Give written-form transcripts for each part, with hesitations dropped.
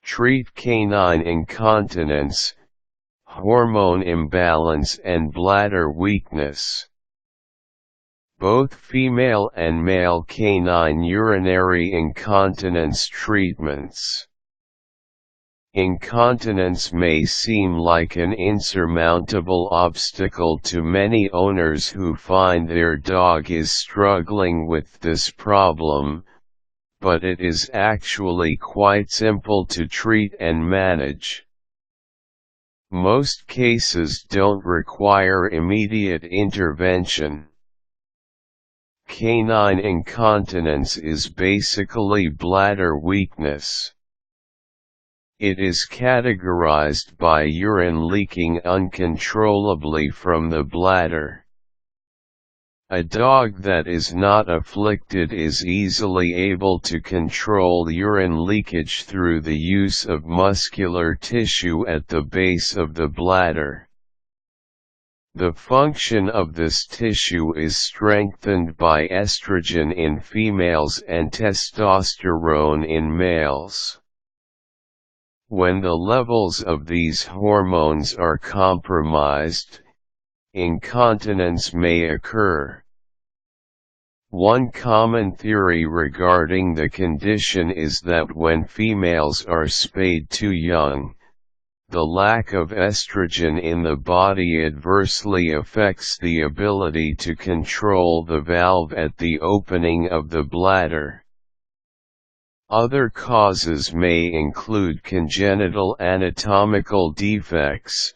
treat canine incontinence, hormone imbalance and bladder weakness. Both female and male canine urinary incontinence treatments. Incontinence may seem like an insurmountable obstacle to many owners who find their dog is struggling with this problem, but it is actually quite simple to treat and manage. Most cases don't require immediate intervention. Canine incontinence is basically bladder weakness. It is categorized by urine leaking uncontrollably from the bladder. A dog that is not afflicted is easily able to control urine leakage through the use of muscular tissue at the base of the bladder. The function of this tissue is strengthened by estrogen in females and testosterone in males. When the levels of these hormones are compromised, incontinence may occur. One common theory regarding the condition is that when females are spayed too young, the lack of estrogen in the body adversely affects the ability to control the valve at the opening of the bladder. Other causes may include congenital anatomical defects,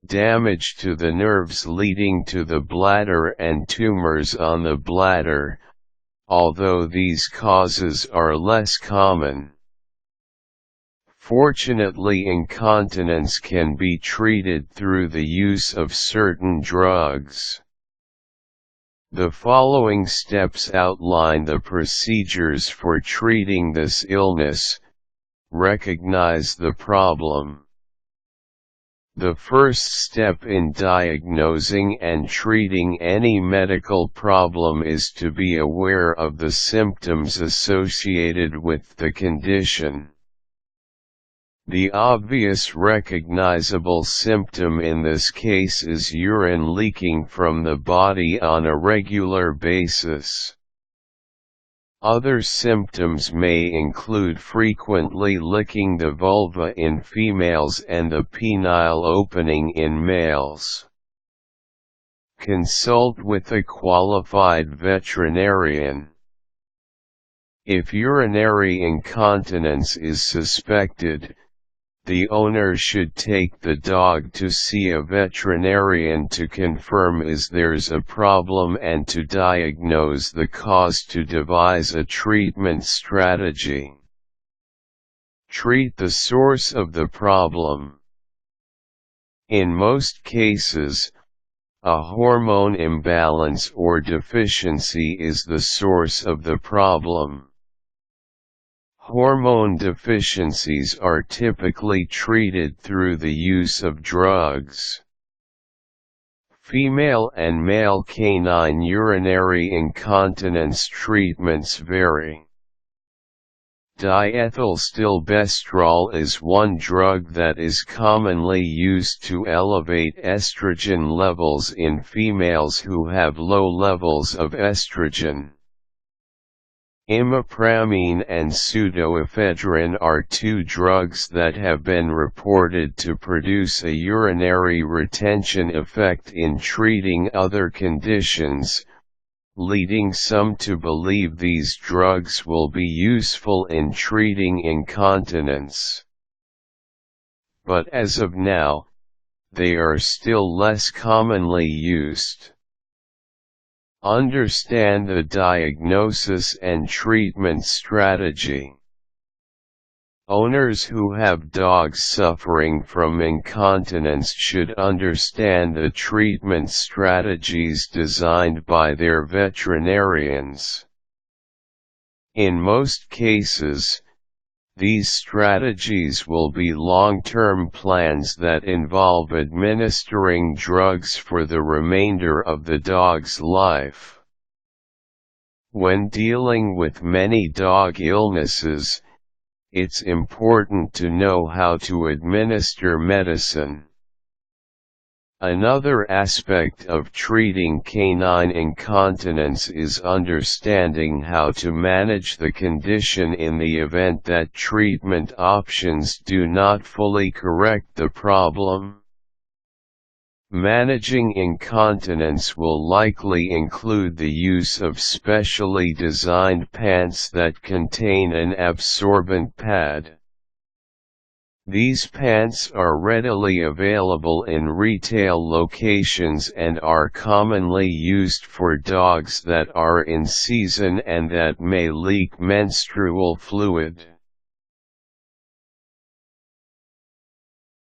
damage to the nerves leading to the bladder and tumors on the bladder, although these causes are less common. Fortunately, incontinence can be treated through the use of certain drugs. The following steps outline the procedures for treating this illness. Recognize the problem. The first step in diagnosing and treating any medical problem is to be aware of the symptoms associated with the condition. The obvious recognizable symptom in this case is urine leaking from the body on a regular basis. Other symptoms may include frequently licking the vulva in females and the penile opening in males. Consult with a qualified veterinarian. If urinary incontinence is suspected, the owner should take the dog to see a veterinarian to confirm if there's a problem and to diagnose the cause to devise a treatment strategy. Treat the source of the problem. In most cases, a hormone imbalance or deficiency is the source of the problem. Hormone deficiencies are typically treated through the use of drugs. Female and male canine urinary incontinence treatments vary. Diethylstilbestrol is one drug that is commonly used to elevate estrogen levels in females who have low levels of estrogen. Imipramine and pseudoephedrine are two drugs that have been reported to produce a urinary retention effect in treating other conditions, leading some to believe these drugs will be useful in treating incontinence. But as of now, they are still less commonly used. Understand the diagnosis and treatment strategy. Owners who have dogs suffering from incontinence should understand the treatment strategies designed by their veterinarians. In most cases, these strategies will be long-term plans that involve administering drugs for the remainder of the dog's life. When dealing with many dog illnesses, it's important to know how to administer medicine. Another aspect of treating canine incontinence is understanding how to manage the condition in the event that treatment options do not fully correct the problem. Managing incontinence will likely include the use of specially designed pants that contain an absorbent pad. These pants are readily available in retail locations and are commonly used for dogs that are in season and that may leak menstrual fluid.